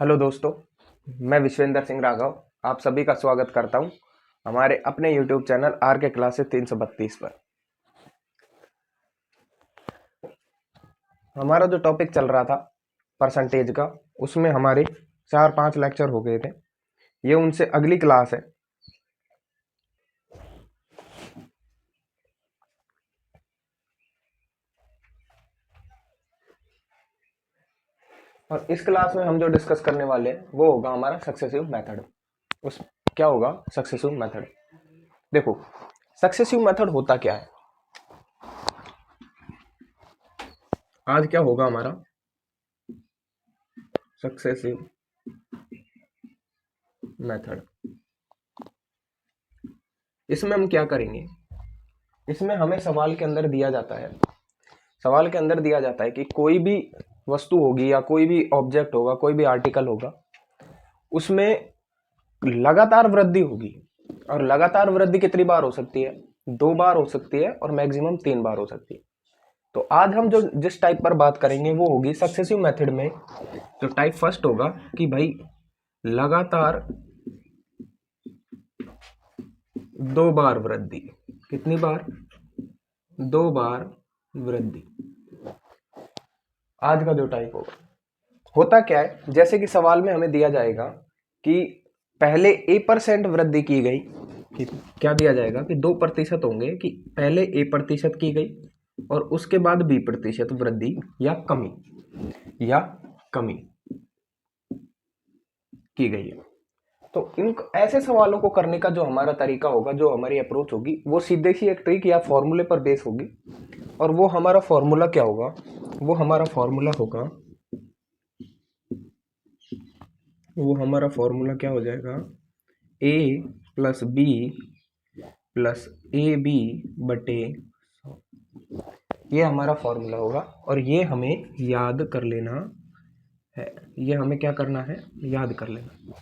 Hello दोस्तों, मैं विश्वेंद्र सिंह राघव आप सभी का स्वागत करता हूं हमारे अपने यूट्यूब चैनल आर के क्लासेस 332 पर। हमारा जो टॉपिक चल रहा था परसेंटेज का, उसमें हमारे 4-5 लेक्चर हो गए थे। ये उनसे अगली क्लास है। और इस क्लास में हम जो डिस्कस करने वाले हैं वो होगा हमारा सक्सेसिव मेथड। उस क्या होगा सक्सेसिव मेथड? देखो, सक्सेसिव मेथड होता क्या है। आज क्या होगा हमारा सक्सेसिव मेथड। इसमें हम क्या करेंगे, इसमें हमें सवाल के अंदर दिया जाता है, सवाल के अंदर दिया जाता है कि कोई भी वस्तु होगी या कोई भी ऑब्जेक्ट होगा, कोई भी आर्टिकल होगा, उसमें लगातार वृद्धि होगी। और लगातार वृद्धि कितनी बार हो सकती है? 2 बार हो सकती है और मैक्सिमम 3 बार हो सकती है। तो आज हम जो जिस टाइप पर बात करेंगे वो होगी सक्सेसिव मेथड में जो टाइप फर्स्ट होगा कि भाई लगातार 2 बार वृद्धि। कितनी बार? 2 बार वृद्धि। आज का जो टाइप होता क्या है, जैसे कि सवाल में हमें दिया जाएगा कि पहले A% वृद्धि की गई, कि क्या दिया जाएगा कि 2% होंगे, कि पहले A% की गई और उसके बाद B% वृद्धि या कमी की गई है। तो इन ऐसे सवालों को करने का जो हमारा तरीका होगा, जो हमारी अप्रोच होगी, वो सीधे सी एक ट्रिक या फॉर्मूले पर बेस होगी। और वो हमारा फॉर्मूला क्या होगा? वो हमारा फॉर्मूला होगा, वो हमारा फॉर्मूला क्या हो जाएगा? a plus B plus A B बटे 100। ये हमारा फॉर्मूला होगा और ये हमें याद कर लेना है। ये हमें क्या करना है? याद कर लेना।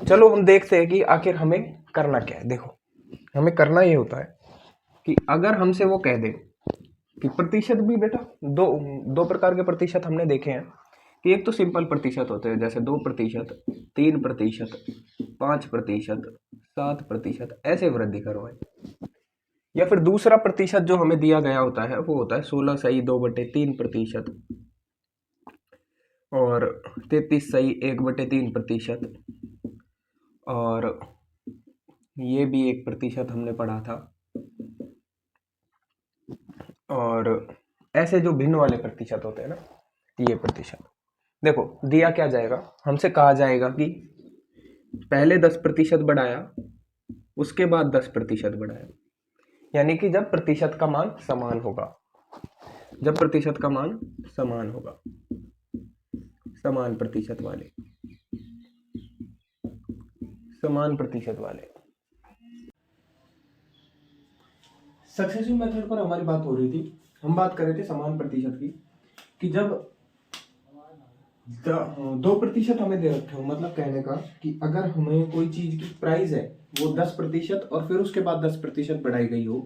चलो हम देखते हैं कि आखिर हमें करना क्या है। देखो, हमें करना ये होता है कि अगर हमसे वो कह दे कि प्रतिशत भी बेटा, दो दो प्रकार के प्रतिशत हमने देखे हैं कि एक तो सिंपल प्रतिशत होते हैं, जैसे 2%, 3%, 5%, 7%, ऐसे वृद्धि करो है। या फिर दूसरा प्रतिशत जो हमें दिया गया होता है वो होता है 16 सही 2/3%, और 33 सही 1/3%, और ये भी 1% हमने पढ़ा था। और ऐसे जो भिन्न वाले प्रतिशत होते हैं ना, ये प्रतिशत। देखो, दिया क्या जाएगा, हमसे कहा जाएगा कि पहले 10% बढ़ाया, उसके बाद 10% बढ़ाया, यानी कि जब प्रतिशत का मान समान होगा, जब प्रतिशत का मान समान होगा, समान प्रतिशत वाले, समान प्रतिशत वाले। सक्सेसिव मेथड पर हमारी बात हो रही थी, हम बात कर रहे थे समान प्रतिशत की, कि जब 2% हमें दे रखे हो, मतलब कहने का कि अगर हमें कोई चीज की प्राइस है वो 10% और फिर उसके बाद 10% बढ़ाई गई हो,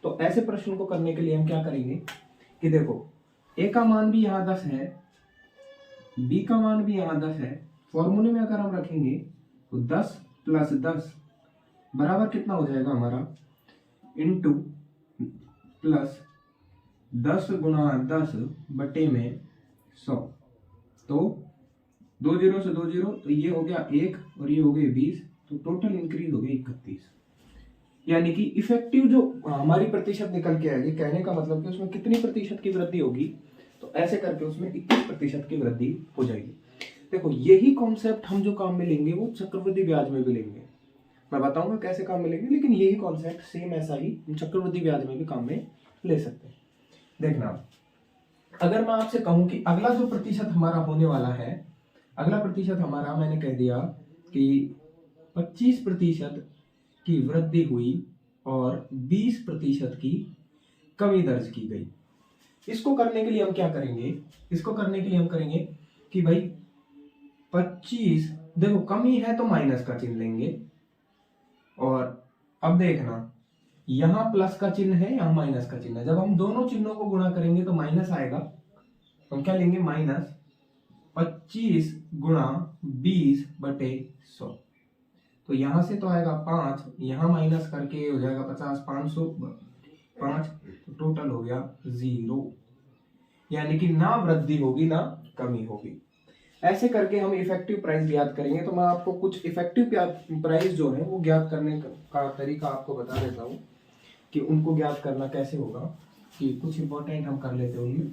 तो ऐसे प्रश्न को करने के लिए हम क्या करेंगे कि देखो, ए का मान भी यहाँ 10 है, बी का मान भी यहाँ 10 है। फॉर्मूले में अगर हम रखेंगे तो 10 प्लस 10 बराबर कितना हो जाएगा हमारा? इंटू प्लस 10 × 10 बटे में 100। तो 2 जीरो से 2 जीरो, तो ये हो गया 1 और ये हो गए 20, तो टोटल इंक्रीज हो गई 31। यानी कि इफेक्टिव जो हमारी प्रतिशत निकल के आएगी, कहने का मतलब कि उसमें कितनी प्रतिशत की वृद्धि होगी, तो ऐसे करके उसमें 21% की वृद्धि हो जाएगी। देखो, यही कॉन्सेप्ट हम जो काम में लेंगे वो चक्रवृद्धि ब्याज में भी लेंगे। मैं बताऊंगा कैसे काम में लेंगे, लेकिन यही कॉन्सेप्ट सेम ऐसा ही हम चक्रवृद्धि ब्याज में भी काम में ले सकते हैं। देखना, अगर मैं आपसे कहूं कि अगला जो प्रतिशत हमारा होने वाला है, अगला प्रतिशत हमारा, मैंने कह दिया कि 25% की वृद्धि हुई और 20% की कमी दर्ज की गई। इसको करने के लिए हम क्या करेंगे? इसको करने के लिए हम करेंगे कि भाई 25, देखो कमी है तो माइनस का चिन्ह लेंगे, और अब देखना यहां प्लस का चिन्ह है, यहां माइनस का चिन्ह है। जब हम दोनों चिन्हों को गुणा करेंगे तो माइनस आएगा, हम क्या लेंगे? माइनस 25 गुणा 20/100। तो यहां से तो आएगा 5, यहां माइनस करके हो जाएगा 50, 500 5, तो टोटल हो गया 0, यानी कि ना वृद्धि होगी ना कमी होगी। ऐसे करके हम इफेक्टिव प्राइस ज्ञात करेंगे। तो मैं आपको कुछ इफेक्टिव प्राइस जो है वो ज्ञात करने का तरीका आपको बता देता हूँ कि उनको ज्ञात करना कैसे होगा, कि कुछ इंपॉर्टेंट हम कर लेते हैं उनमें।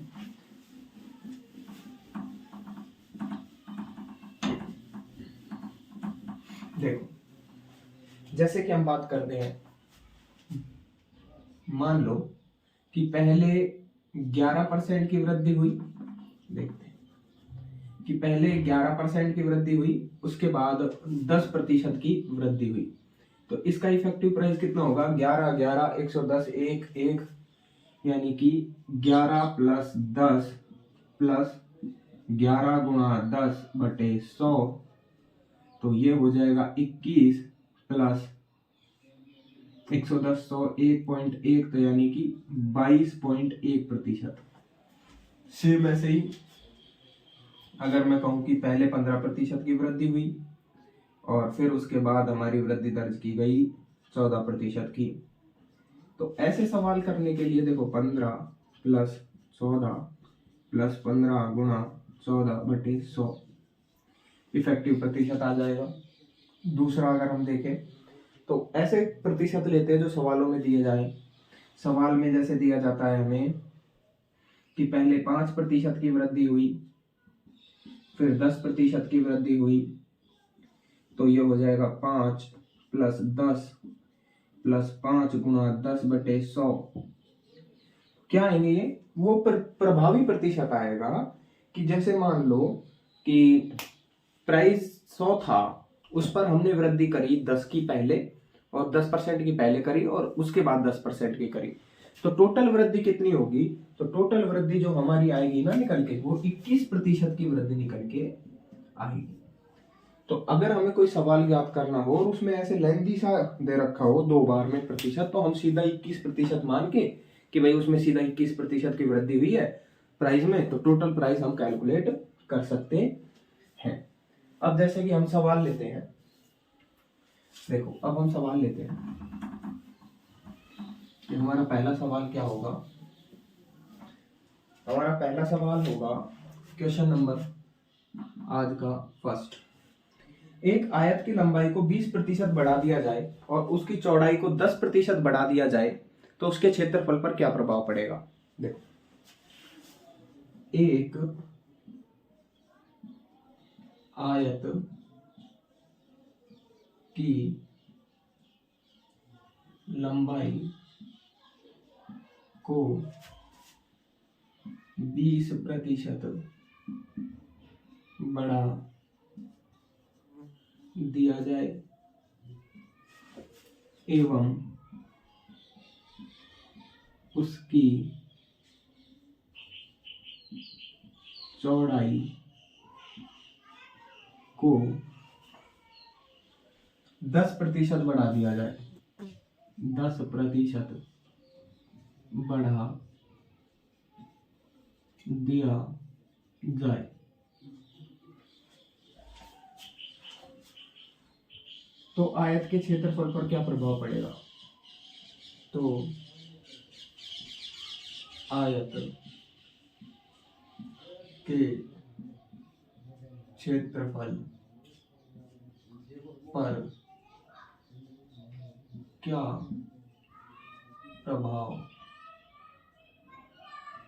देखो, जैसे कि हम बात करते हैं, मान लो कि पहले 11% की वृद्धि हुई। देखते हैं कि पहले 11% की वृद्धि हुई, उसके बाद 10% की वृद्धि हुई। तो इसका इफेक्टिव प्राइस कितना होगा? 11 11 110 1 1, यानी कि 11 प्लस 10 प्लस 11 गुणा 10/100, तो ये हो जाएगा 21 प्लस 110 100 1.1, तो यानी कि 22.1%। सेम ऐसे ही अगर मैं कहूं कि पहले 15% की वृद्धि हुई और फिर उसके बाद हमारी वृद्धि दर्ज की गई 14% की, तो ऐसे सवाल करने के लिए देखो 15 प्लस 14 प्लस 15 गुणा 14/100 इफेक्टिव प्रतिशत आ जाएगा। दूसरा अगर हम देखें तो ऐसे प्रतिशत लेते हैं जो सवालों में दिए जाए। सवाल में जैसे दिया जाता है हमें कि पहले 5% की वृद्धि हुई, फिर 10% की वृद्धि हुई, तो ये हो जाएगा 5 प्लस 10 प्लस 5 गुणा 10/100। क्या आएंगे ये? वो प्रभावी प्रतिशत आएगा कि जैसे मान लो कि प्राइस 100 था, उस पर हमने वृद्धि करी 10 की पहले और 10% की पहले करी और उसके बाद 10% की करी, तो टोटल वृद्धि कितनी होगी? तो टोटल वृद्धि जो हमारी आएगी ना निकल के, वो 21% की वृद्धि निकल के आएगी। तो अगर हमें कोई सवाल याद करना हो और उसमें ऐसे लेंथी सा दे रखा हो 2 बार में प्रतिशत, तो हम सीधा 21% मान के कि भाई उसमें सीधा 21% की वृद्धि हुई है प्राइस में, तो टोटल प्राइस हम कैलकुलेट कर सकते हैं। अब जैसे कि हम सवाल लेते हैं, देखो अब हम सवाल लेते हैं कि हमारा पहला सवाल क्या होगा। हमारा पहला सवाल होगा क्वेश्चन नंबर आज का फर्स्ट। एक आयत की लंबाई को 20% बढ़ा दिया जाए और उसकी चौड़ाई को 10% बढ़ा दिया जाए तो उसके क्षेत्रफल पर क्या प्रभाव पड़ेगा? देखो, एक आयत की लंबाई को 20% बढ़ा दिया जाए एवं उसकी चौड़ाई को 10% बढ़ा दिया जाए, 10% बढ़ा दिया जाए, तो आयत के क्षेत्रफल पर क्या प्रभाव पड़ेगा? तो आयत के क्षेत्रफल पर क्या प्रभाव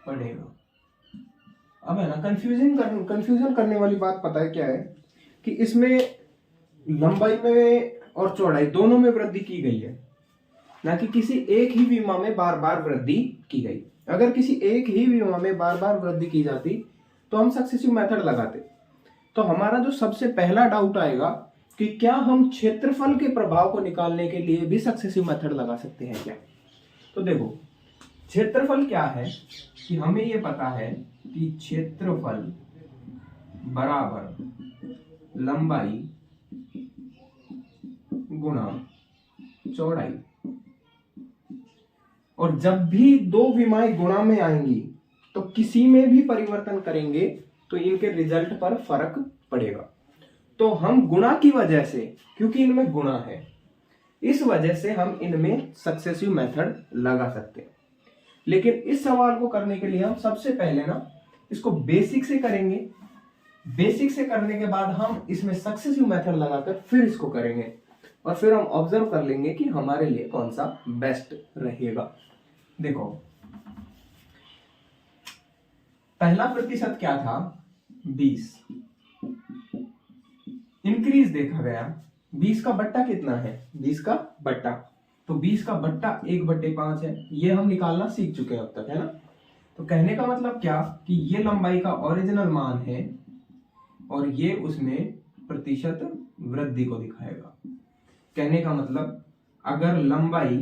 पड़ेगा? अब है ना कंफ्यूजन करने वाली बात पता है क्या है कि इसमें लंबाई में और चौड़ाई दोनों में वृद्धि की गई है, ना कि किसी एक ही विमा में बार बार वृद्धि की गई। अगर किसी एक ही विमा में बार बार वृद्धि की जाती तो हम सक्सेसिव मेथड लगाते। तो हमारा जो सबसे पहला डाउट आएगा कि क्या हम क्षेत्रफल के प्रभाव को निकालने के लिए भी सक्सेसिव मेथड लगा सकते हैं क्या? तो देखो, क्षेत्रफल क्या है कि हमें ये पता है कि क्षेत्रफल बराबर लंबाई गुणा चौड़ाई, और जब भी दो विमाएं गुणा में आएंगी तो किसी में भी परिवर्तन करेंगे तो इनके रिजल्ट पर फर्क पड़ेगा। तो हम गुणा की वजह से, क्योंकि इनमें गुणा है, इस वजह से हम इनमें सक्सेसिव मेथड लगा सकते हैं। लेकिन इस सवाल को करने के लिए हम सबसे पहले ना इसको बेसिक से करेंगे। बेसिक से करने के बाद हम इसमें सक्सेसिव मेथड लगाकर फिर इसको करेंगे और फिर हम ऑब्जर्व कर लेंगे कि हमारे लिए कौन सा बेस्ट रहेगा। देखो, पहला प्रतिशत क्या था, 20। इंक्रीज देखा गया, 20 का बट्टा कितना है, 20 का बट्टा, तो 20 का बट्टा 1/5 है। ये हम निकालना सीख चुके हैं अब तक, है ना। तो कहने का मतलब क्या कि ये लंबाई का ओरिजिनल मान है और ये उसमें प्रतिशत वृद्धि को दिखाएगा। कहने का मतलब अगर लंबाई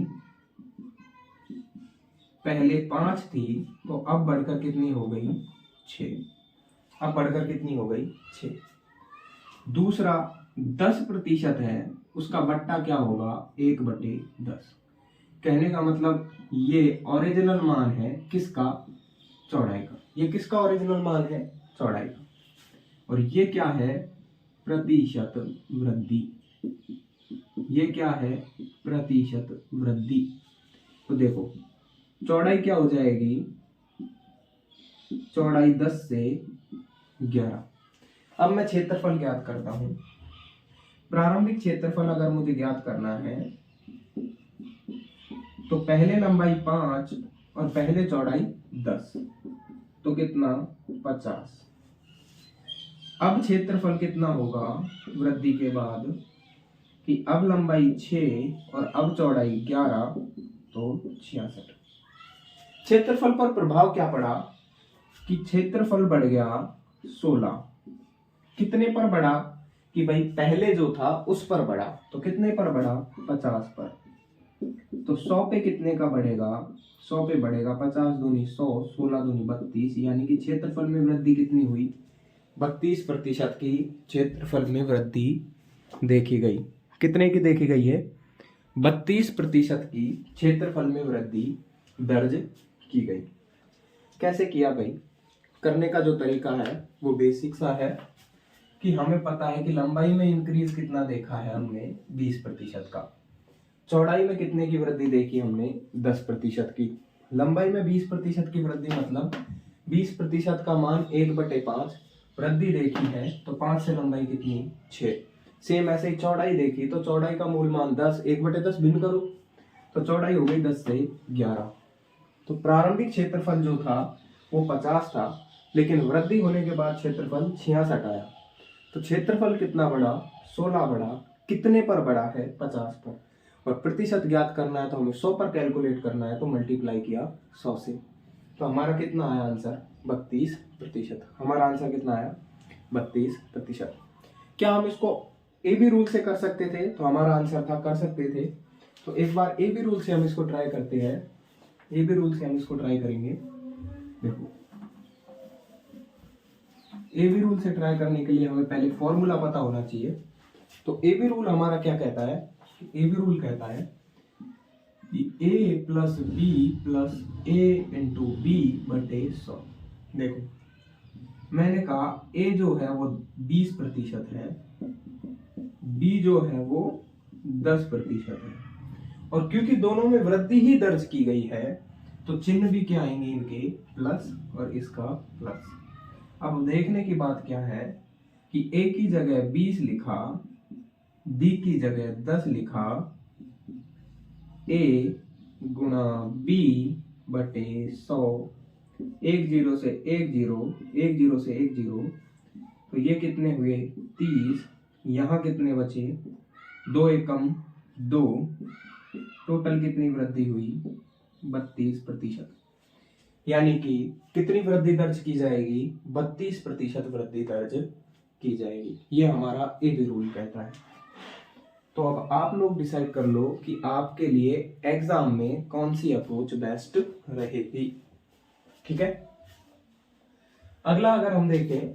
पहले 5 थी तो अब बढ़कर कितनी हो गई, 6। अब बढ़कर कितनी हो गई, 6। दूसरा 10% है, उसका बट्टा क्या होगा, 1/10। कहने का मतलब ये ओरिजिनल मान है किसका, चौड़ाई का। ये किसका ओरिजिनल मान है, चौड़ाई का। और ये क्या है, प्रतिशत वृद्धि। ये क्या है, प्रतिशत वृद्धि। तो देखो चौड़ाई क्या हो जाएगी, चौड़ाई 10 से 11। अब मैं क्षेत्रफल ज्ञात करता हूं। प्रारंभिक क्षेत्रफल अगर मुझे ज्ञात करना है तो पहले लंबाई 5 और पहले चौड़ाई 10, तो कितना, 50। अब क्षेत्रफल कितना होगा वृद्धि के बाद, कि अब लंबाई 6 और अब चौड़ाई 11, तो 66। क्षेत्रफल पर प्रभाव क्या पड़ा कि क्षेत्रफल बढ़ गया 16। कितने पर बढ़ा कि भाई पहले जो था उस पर बढ़ा, तो कितने पर बढ़ा, 50 पर। तो 100 पे कितने का बढ़ेगा, 100 पे बढ़ेगा, 50 दूनी 100, 16 दूनी 32, यानी कि क्षेत्रफल में वृद्धि कितनी हुई, 32% की क्षेत्रफल में वृद्धि देखी गई। कितने की देखी गई है, 32% की क्षेत्रफल में वृद्धि दर्ज की गई। कैसे किया भाई, करने का जो तरीका है वो बेसिक सा है कि हमें पता है कि लंबाई में इंक्रीज कितना देखा है हमने, 20% का। चौड़ाई में कितने की वृद्धि देखी हमने, 10% की। लंबाई में 20% की वृद्धि मतलब 20% का मान 1/5 वृद्धि देखी है, तो 5 से लंबाई कितनी, 6। सेम ऐसे ही चौड़ाई देखी, तो चौड़ाई का मूल मान 10, 1/10 भिन्न करो, तो चौड़ाई हो गई 10 से 11। तो प्रारंभिक क्षेत्रफल जो था वो 50 था, लेकिन वृद्धि होने के बाद क्षेत्रफल 66 आया। तो क्षेत्रफल कितना बढ़ा, 16 बढ़ा। कितने पर बढ़ा है, 50 पर। और प्रतिशत ज्ञात करना है तो हमें 100 पर कैलकुलेट करना है, तो मल्टीप्लाई किया 100 से। तो हमारा कितना आया आंसर, 32%। हमारा आंसर कितना आया, 32%। क्या हम इसको ए बी रूल से कर सकते थे, तो हमारा आंसर था कर सकते थे। तो एक बार ए बी रूल से हम इसको ट्राई करते हैं। ए बी रूल से हम इसको ट्राई करेंगे। देखो ए बी रूल से ट्राई करने के लिए हमें पहले फॉर्मूला पता होना चाहिए। तो ए बी रूल हमारा क्या कहता है, ए बी रूल कहता है कि a plus B plus A into B बटे 100। देखो मैंने कहा a जो है वो 20% है, b जो है वो 10% है, और क्योंकि दोनों में वृद्धि ही दर्ज की गई है तो चिन्ह भी क्या आएंगे इनके, प्लस और इसका प्लस। अब देखने की बात क्या है कि a की जगह 20 लिखा, b की जगह 10 लिखा, a गुणा b बटे 100, 1 0 से 1 0, 1 0 से 1 0, तो ये कितने हुए 30। यहाँ कितने बचे, 2 एकम 2, टोटल कितनी वृद्धि हुई 32%। यानी कि कितनी वृद्धि दर्ज की जाएगी, 32% वृद्धि दर्ज की जाएगी। ये हमारा ए बी रूल कहता है। तो अब आप लोग डिसाइड कर लो कि आपके लिए एग्जाम में कौन सी अप्रोच बेस्ट रहेगी। ठीक है, अगला अगर हम देखें,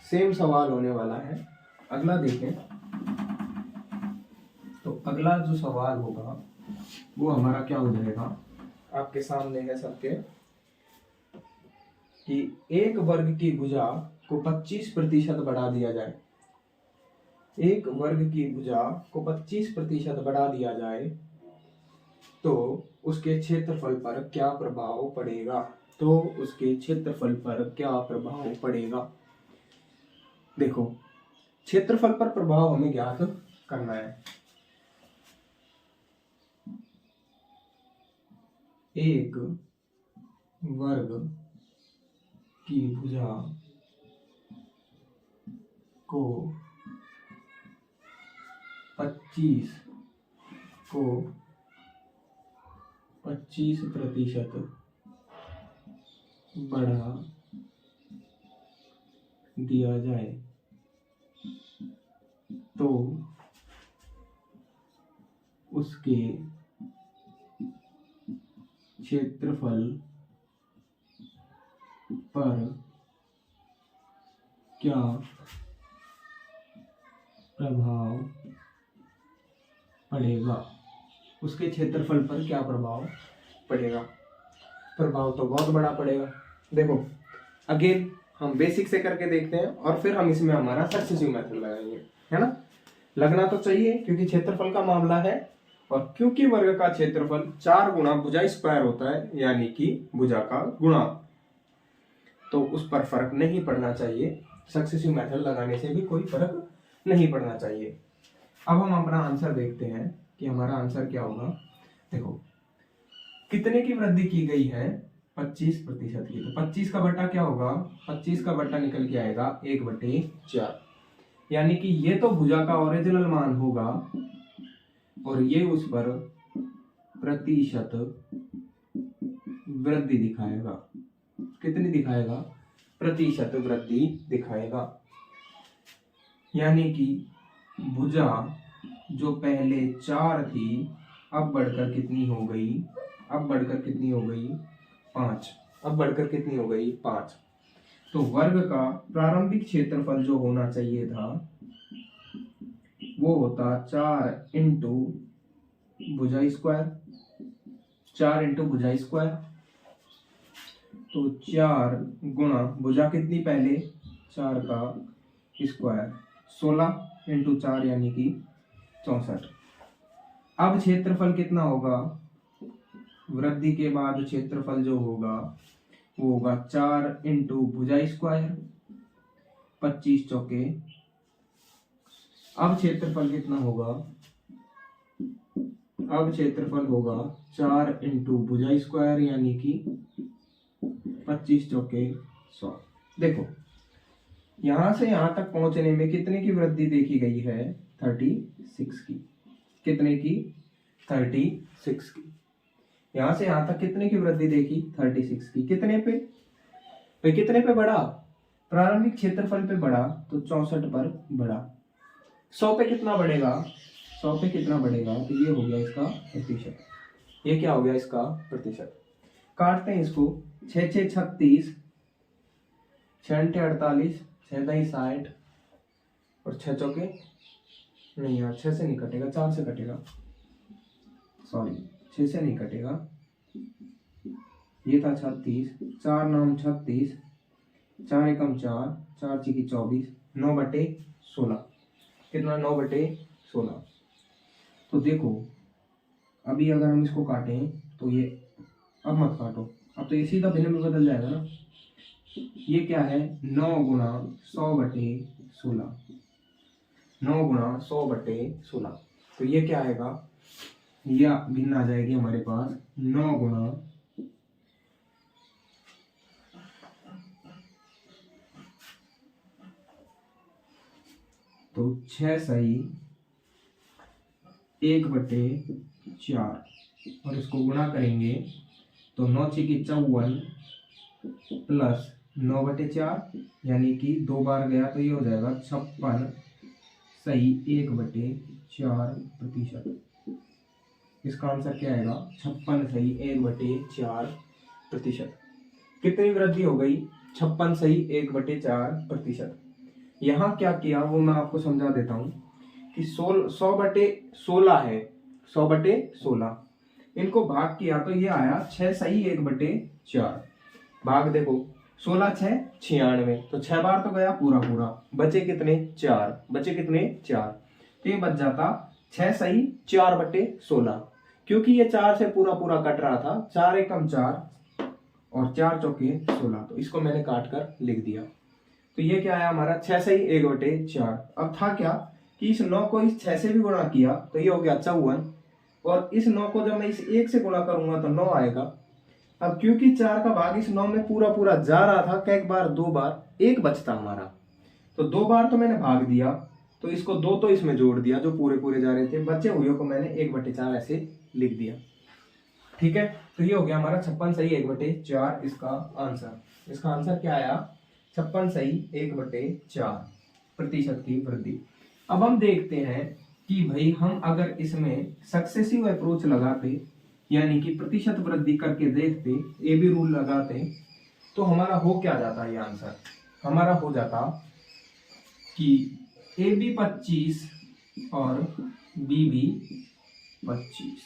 सेम सवाल होने वाला है। अगला देखें तो अगला जो सवाल होगा वो हमारा क्या हो जाएगा, आपके सामने है सबके, कि एक वर्ग की भुजा को 25% बढ़ा दिया जाए, एक वर्ग की भुजा को 25% बढ़ा दिया जाए तो उसके क्षेत्रफल पर क्या प्रभाव पड़ेगा, तो उसके क्षेत्रफल पर क्या प्रभाव पड़ेगा। देखो क्षेत्रफल पर प्रभाव हमें ज्ञात करना है। एक वर्ग की भुजा को 25% बढ़ा दिया जाए तो उसके क्षेत्रफल पर क्या प्रभाव पड़ेगा, उसके क्षेत्रफल पर क्या प्रभाव पड़ेगा। प्रभाव तो बहुत बड़ा पड़ेगा। देखो अगेन हम बेसिक से करके देखते हैं और फिर हम इसमें हमारा सक्सेसिव मेथड लगाएंगे, है ना। लगना तो चाहिए क्योंकि क्षेत्रफल का मामला है और क्योंकि वर्ग का क्षेत्रफल 4 गुना भुजा स्क्वायर होता है, यानी कि भुजा का गुणा, तो उस पर फर्क नहीं पड़ना चाहिए। सक्सेसिव मेथड लगाने से भी कोई फर्क नहीं पड़ना चाहिए। अब हम अपना आंसर देखते हैं कि हमारा आंसर क्या होगा। देखो कितने की वृद्धि की गई है, 25% की, तो 25 का बट्टा क्या होगा, 25 का बट्टा निकल के आएगा 1/4, यानी कि ये तो भुजा का ओरिजिनल मान होगा और ये उस पर प्रतिशत वृद्धि दिखाएगा। कितनी दिखाएगा, प्रतिशत वृद्धि दिखाएगा। यानी कि भुजा जो पहले 4 थी अब बढ़कर कितनी हो गई, अब बढ़कर कितनी हो गई 5, अब बढ़कर कितनी हो गई 5। तो वर्ग का प्रारंभिक क्षेत्रफल जो होना चाहिए था वो होता 4 इंटू भुजा स्क्वायर, 4 इंटू भुजा स्क्वायर, तो 4 गुणा भुजा कितनी पहले 4 का स्क्वायर 16 इंटू 4 यानी कि 64। अब क्षेत्रफल कितना होगा, वृद्धि के बाद क्षेत्रफल जो होगा वो होगा 4 इंटू भुजा स्क्वायर 25 चौके। अब क्षेत्रफल कितना होगा, अब क्षेत्रफल होगा 4 इंटू भुजा स्क्वायर यानी कि 25 चौके 100। देखो यहां से यहां तक पहुंचने में कितने की वृद्धि देखी गई है, 36 की। कितने की, 36 की। यहां से यहां तक कितने की वृद्धि देखी, 36 की। कितने पे, भाई कितने पे बढ़ा, प्रारंभिक क्षेत्रफल पे बढ़ा तो 64 पर बढ़ा। 100 पे कितना बढ़ेगा, 100 पे कितना बढ़ेगा, तो ये हो गया इसका प्रतिशत। ये क्या हो गया इसका प्रतिशत। काटते हैं इसको, 6 6 36, 6 48, 6 दही 60 और 6 चौके नहीं यार 6 से नहीं कटेगा, 4 से कटेगा, सॉरी 6 से नहीं कटेगा, ये था 36, 4 9 36, 4 एकम 4, 4 चीकी 24, 9/16। कितना, 9/16। तो देखो अभी अगर हम इसको काटें तो ये, अब मत काटो, अब तो ये सीधा भिन्न में बदल जाएगा ना। ये क्या है, 9 गुणा 100/16, 9 गुणा 100/16। तो ये क्या आएगा, या भिन्न आ जाएगी हमारे पास 9 गुणा 6 सही 1/4 और इसको गुणा करेंगे तो 9 छीकी 54 प्लस 9/4 यानी कि 2 बार गया तो ये हो जाएगा 56 सही 1/4%। इसका आंसर क्या आएगा, 56 सही 1/4%। कितनी वृद्धि हो गई, 56 सही 1/4%। यहाँ क्या किया वो मैं आपको समझा देता हूँ कि 100/16 है, 100/16 इनको भाग किया तो ये आया 6 सही 1/4। भाग देखो 16 6 96, तो 6 बार तो गया पूरा पूरा, बचे कितने 4, बचे कितने 4, तो ये बच जाता 6 सही 4/16, क्योंकि ये 4 से पूरा पूरा कट रहा था, 4 एकम 4 और 4 चौके 16, तो इसको मैंने काट कर लिख दिया। तो ये क्या आया हमारा 6 सही 1/4। अब था क्या कि इस 9 को इस 6 से भी गुणा किया तो ये हो गया 54, और इस 9 को जब मैं इस 1 से गुणा करूंगा तो 9 आएगा। अब क्योंकि 4 का भाग इस 9 में पूरा पूरा जा रहा था, कई बार 2 बार, 1 बचता हमारा, तो 2 बार तो मैंने भाग दिया, तो इसको 2 तो इसमें जोड़ दिया जो पूरे पूरे जा रहे थे, बचे हुए को मैंने 1/4 ऐसे लिख दिया। ठीक है, तो ये हो गया हमारा 56 सही 1/4 इसका आंसर। इसका आंसर क्या आया 56 सही 1/4 प्रतिशत की वृद्धि। अब हम देखते हैं कि भाई हम अगर इसमें सक्सेसिव अप्रोच लगाते, यानी कि प्रतिशत वृद्धि करके देखते, ए बी रूल लगाते, तो हमारा हो क्या जाता ये आंसर, हमारा हो जाता कि ए बी 25 और बी बी 25,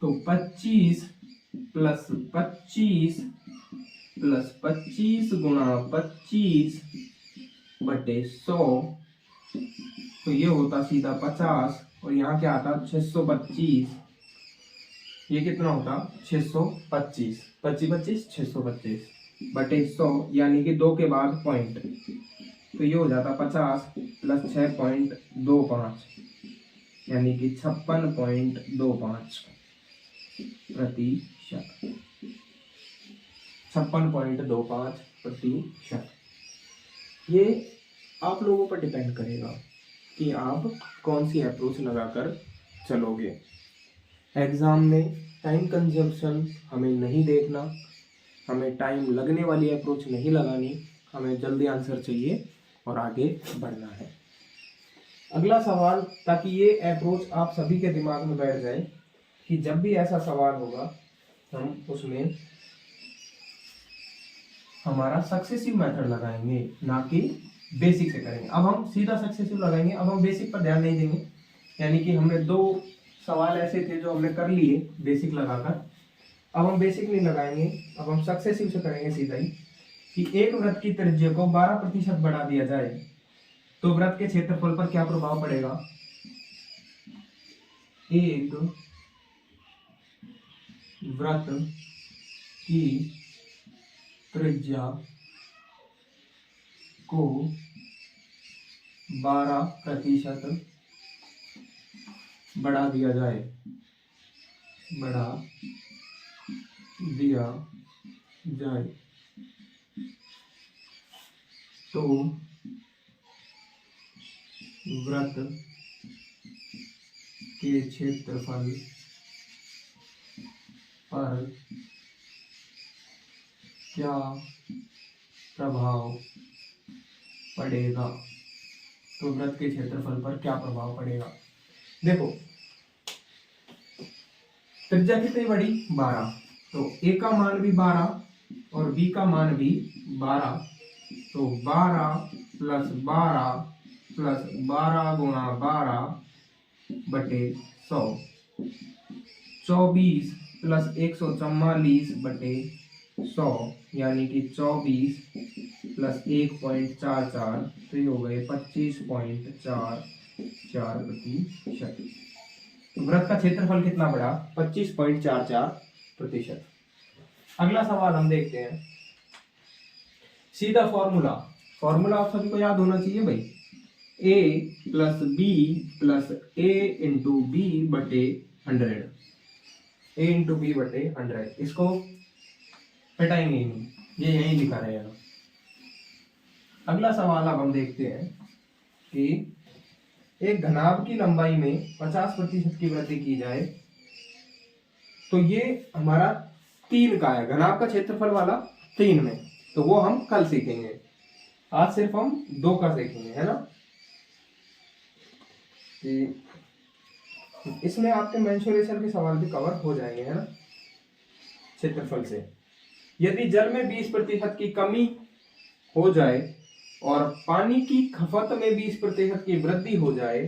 तो 25 प्लस 25 प्लस 25 गुणा 25/100, तो ये होता सीधा 50, और यहाँ क्या आता 625, ये कितना होता 625, 25 625/100, यानी कि 2 के बाद पॉइंट, तो ये हो जाता 50 प्लस 6.25, यानी कि 56.25 प्रतिशत, 56.25 प्रतिशत। ये आप लोगों पर डिपेंड करेगा कि आप कौन सी अप्रोच लगाकर चलोगे। एग्जाम में टाइम कंजम्पशन हमें नहीं देखना, हमें टाइम लगने वाली अप्रोच नहीं लगानी, हमें जल्दी आंसर चाहिए और आगे बढ़ना है। अगला सवाल, ताकि ये अप्रोच आप सभी के दिमाग में बैठ जाए कि जब भी ऐसा सवाल होगा हम उसमें हमारा सक्सेसिव मेथड लगाएंगे, ना कि बेसिक से करेंगे। अब हम सीधा सक्सेसिव लगाएंगे, अब हम बेसिक पर ध्यान नहीं देंगे, यानी कि हमने 2 सवाल ऐसे थे जो हमने कर लिए बेसिक लगाकर, अब हम बेसिक नहीं लगाएंगे, अब हम सक्सेसिव से करेंगे सीधा ही कि एक वृत्त की त्रिज्या को 12% बढ़ा दिया जाए तो वृत्त के क्षेत्रफल पर क्या प्रभाव पड़ेगा। एक वृत्त की त्रिज्या को 12% बढ़ा दिया जाए, तो वृत्त के क्षेत्रफल पर क्या प्रभाव पड़ेगा, तो वृत्त के क्षेत्रफल पर क्या प्रभाव पड़ेगा। देखो त्रिज्या कितनी बड़ी 12, तो ए का मान भी 12 और बी का मान भी 12, तो 12 प्लस 12 प्लस 12 गुणा 12/100, 24 प्लस 144/100, यानी कि 24 प्लस 1.44, तो ये हो गए 25.44 प्रतिशत। वृत्त का क्षेत्रफल कितना बढ़ा 25.44%। अगला सवाल हम देखते हैं, सीधा फॉर्मूला आप सभी को याद होना चाहिए भाई, a plus B plus a into B बटे 100, a इंटू बी बटे 100, इसको हटाएंगे नहीं, ये यही लिखा रहेगा। अगला सवाल अब हम देखते हैं कि एक घनाभ की लंबाई में 50% की वृद्धि की जाए, तो ये हमारा 3 का है, घनाभ का क्षेत्रफल वाला 3 में, तो वो हम कल सीखेंगे, आज सिर्फ हम 2 का सीखेंगे, है ना। इसमें आपके मेंसुरेशन के सवाल भी कवर हो जाएंगे, है ना, क्षेत्रफल से। यदि जल में 20% की कमी हो जाए और पानी की खपत में 20% की वृद्धि हो जाए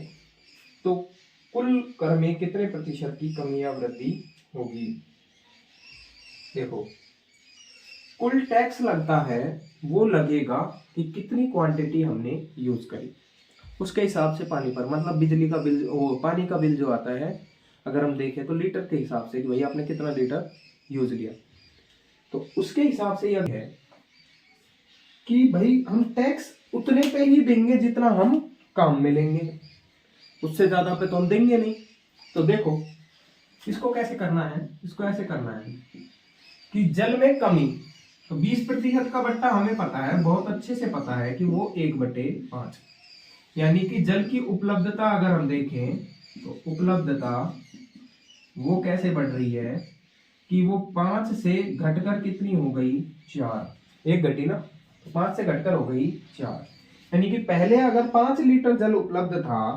तो कुल कर में कितने प्रतिशत की कमी या वृद्धि होगी। देखो कुल टैक्स लगता है वो लगेगा कि कितनी क्वांटिटी हमने यूज करी, उसके हिसाब से पानी पर, मतलब बिजली का बिल, वो पानी का बिल जो आता है अगर हम देखें तो लीटर के हिसाब से कि भाई आपने कितना लीटर यूज लिया, तो उसके हिसाब से यह है कि भाई हम टैक्स उतने पे ही देंगे जितना हम काम में लेंगे, उससे ज्यादा पे तो हम देंगे नहीं। तो देखो इसको कैसे करना है, इसको ऐसे करना है कि जल में कमी, तो 20% का बट्टा हमें पता है, बहुत अच्छे से पता है कि वो 1/5, यानी कि जल की उपलब्धता अगर हम देखें तो उपलब्धता वो कैसे बढ़ रही है कि वो 5 से घटकर कितनी हो गई, 4, एक घटी ना, तो 5 से घटकर हो गई 4, यानी कि पहले अगर 5 लीटर जल उपलब्ध था,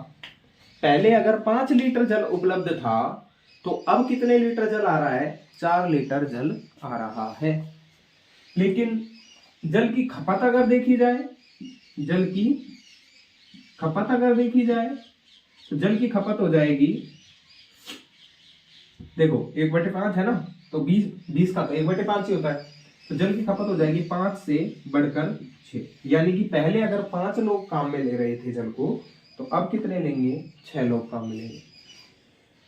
पहले अगर 5 लीटर जल उपलब्ध था, तो अब कितने लीटर जल आ रहा है, 4 लीटर जल आ रहा है। लेकिन जल की खपत अगर देखी जाए, जल की खपत अगर देखी जाए तो जल की खपत हो जाएगी, देखो 1/5 है ना, तो 20 का तो 1/5 ही होता है, तो जल की खपत हो जाएगी 5 से बढ़कर 6, यानी कि पहले अगर 5 लोग काम में ले रहे थे जल को, तो अब कितने लेंगे, 6 लोग काम में लेंगे।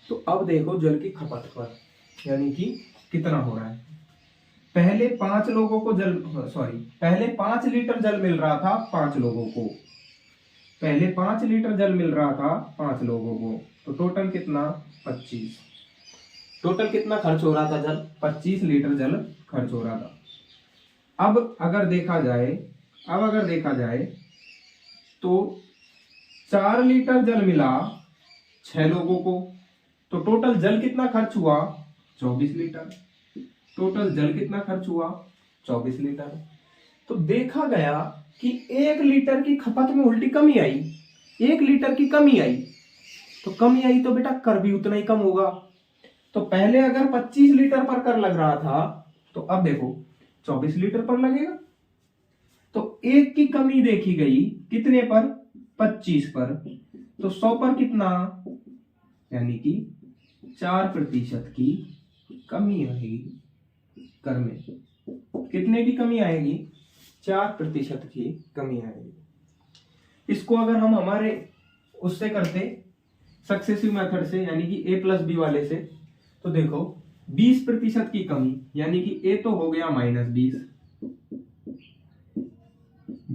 तो अब देखो जल की खपत पर, यानी कि कितना हो रहा है, पहले 5 लोगों को जल, सॉरी पहले 5 लीटर जल मिल रहा था 5 लोगों को, पहले 5 लीटर जल मिल रहा था 5 लोगों को, तो टोटल कितना, 25, टोटल कितना खर्च हो रहा था जल, 25 लीटर जल खर्च हो रहा था। अब अगर देखा जाए, अब अगर देखा जाए तो 4 लीटर जल मिला 6 लोगों को, तो टोटल जल कितना खर्च हुआ, 24 लीटर, टोटल जल कितना खर्च हुआ, 24 लीटर। तो देखा गया कि 1 लीटर की खपत में उल्टी कमी आई, 1 लीटर की कमी आई, तो कमी आई तो बेटा कर भी उतना ही कम होगा। तो पहले अगर 25 लीटर पर कर लग रहा था, तो अब देखो 24 लीटर पर लगेगा, तो 1 की कमी देखी गई कितने पर, 25 पर, तो 100 पर कितना, यानी कि 4% की कमी आएगी कर में, कितने की कमी आएगी, 4% की कमी आएगी। इसको अगर हम हमारे उससे करते सक्सेसिव मेथड से, यानी कि A+B वाले से, तो देखो 20% की कमी, यानी कि A तो हो गया -20,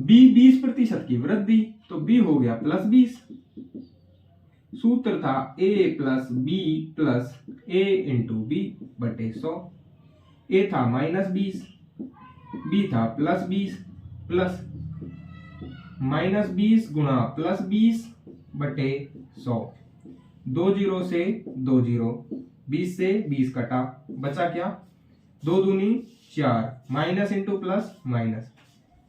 B 20% की वृद्धि, तो B हो गया +20, सूत्र था A+B + A × B बटे 100, A था -20, B था +20 प्लस -20 गुणा +20 बटे 100, 2 जीरो से 2 जीरो, 20 से 20 कटा, बचा क्या, 2 दूनी 4, माइनस इंटू प्लस माइनस,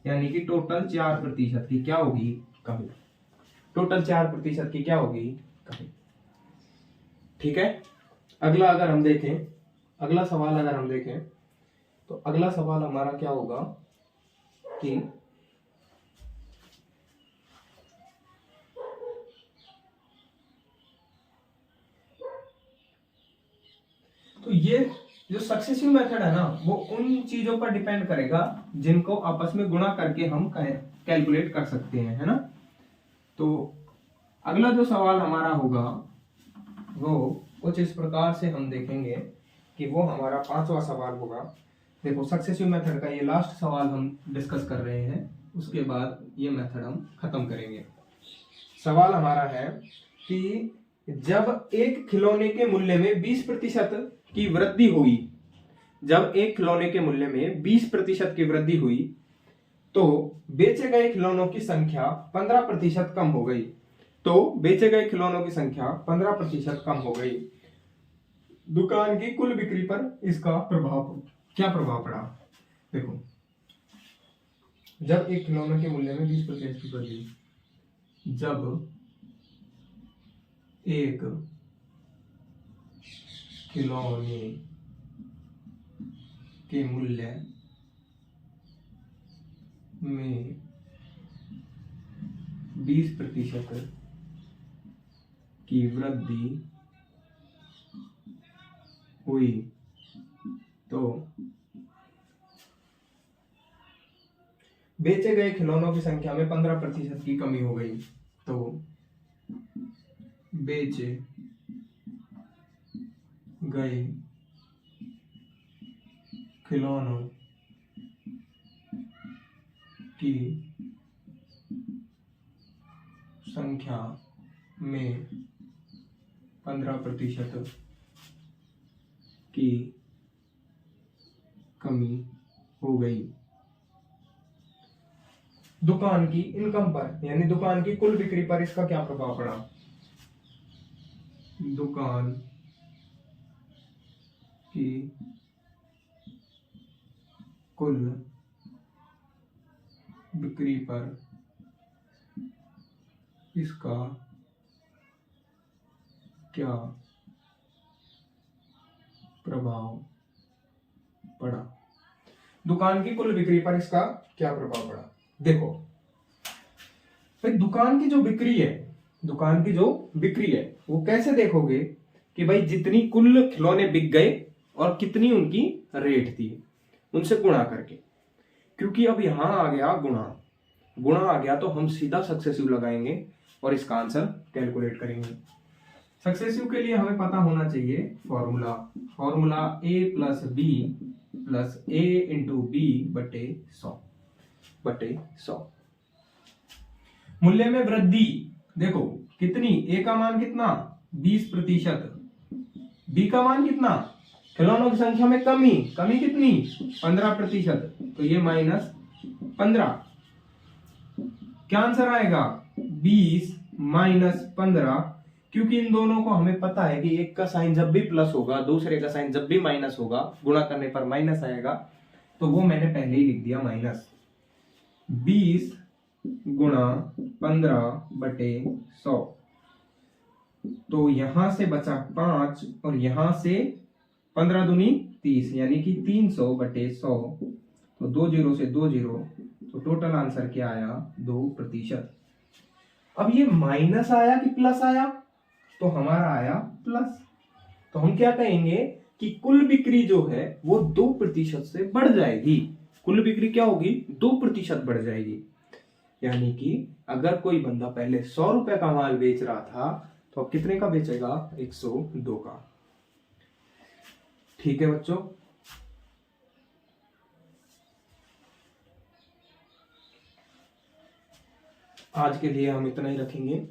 यानी कि टोटल 4% की क्या होगी, कमी, टोटल 4% की क्या होगी, कमी। ठीक है, अगला अगर हम देखें, अगला सवाल अगर हम देखें, तो अगला सवाल हमारा क्या होगा कि तो ये जो सक्सेसिव मेथड है ना, वो उन चीजों पर डिपेंड करेगा जिनको आपस में गुणा करके हम कैलकुलेट कर सकते हैं, है ना। तो अगला जो सवाल हमारा होगा वो कुछ इस प्रकार से हम देखेंगे कि वो हमारा 5वां सवाल होगा। देखो सक्सेसिव मेथड का ये लास्ट सवाल हम डिस्कस कर रहे हैं, उसके बाद ये मेथड हम खत्म करेंगे। सवाल हमारा है कि जब एक खिलौने के मूल्य में 20% की वृद्धि हुई, जब एक खिलौने के मूल्य में 20% की वृद्धि हुई, तो बेचे गए खिलौनों की संख्या 15% कम हो गई, तो बेचे गए खिलौनों की संख्या 15% कम हो गई। दुकान की कुल बिक्री पर इसका प्रभाव, क्या प्रभाव पड़ा, देखो जब एक खिलौने के मूल्य में 20% की वृद्धि, जब एक खिलौने के मूल्य में 20% की वृद्धि हुई, तो बेचे गए खिलौनों की संख्या में 15% की कमी हो गई। तो बेचे गए खिलौनों की संख्या में 15% की कमी हो गई। दुकान की इनकम पर, यानी दुकान की कुल बिक्री पर इसका क्या प्रभाव पड़ा? दुकान की कुल बिक्री पर इसका क्या प्रभाव पड़ा? दुकान की कुल बिक्री पर इसका क्या प्रभाव पड़ा? देखो भाई, दुकान की जो बिक्री है, दुकान की जो बिक्री है वो कैसे देखोगे कि भाई जितनी कुल खिलौने बिक गए और कितनी उनकी रेट थी, उनसे गुणा करके। क्योंकि अब यहां आ गया गुणा, गुणा आ गया तो हम सीधा सक्सेसिव लगाएंगे और इसका आंसर कैलकुलेट करेंगे। सक्सेसिव के लिए हमें पता होना चाहिए formula, formula a plus B plus A into B बटे 100। मूल्य में वृद्धि देखो कितनी, ए का मान कितना 20%, बी का मान कितना, खिलौनों की संख्या में कमी, कमी कितनी 15%, तो ये -15। क्या आंसर आएगा 20 माइनस 15, क्योंकि इन दोनों को हमें पता है कि एक का साइन जब भी प्लस होगा दूसरे का साइन जब भी माइनस होगा, गुणा करने पर माइनस आएगा, तो वो मैंने पहले ही लिख दिया माइनस। 20 गुणा 15 बटे 100, तो यहां से बचा 5 और यहां से 15 दूनी 30, यानी कि 300 बटे 100, तो 2 जीरो से 2 जीरो, तो टोटल आंसर क्या आया 2%। अब ये माइनस आया कि प्लस आया, तो हमारा आया प्लस। तो हम क्या कहेंगे कि कुल बिक्री जो है वो 2% से बढ़ जाएगी। कुल बिक्री क्या होगी 2% बढ़ जाएगी। यानी कि अगर कोई बंदा पहले 100 रुपए का माल बेच रहा था तो अब कितने का बेचेगा 102 का। ठीक है बच्चों, आज के लिए हम इतना ही रखेंगे।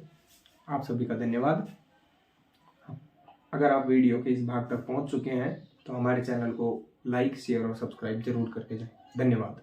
आप सभी का धन्यवाद। अगर आप वीडियो के इस भाग तक पहुंच चुके हैं तो हमारे चैनल को लाइक, शेयर और सब्सक्राइब जरूर करके जाएं। धन्यवाद।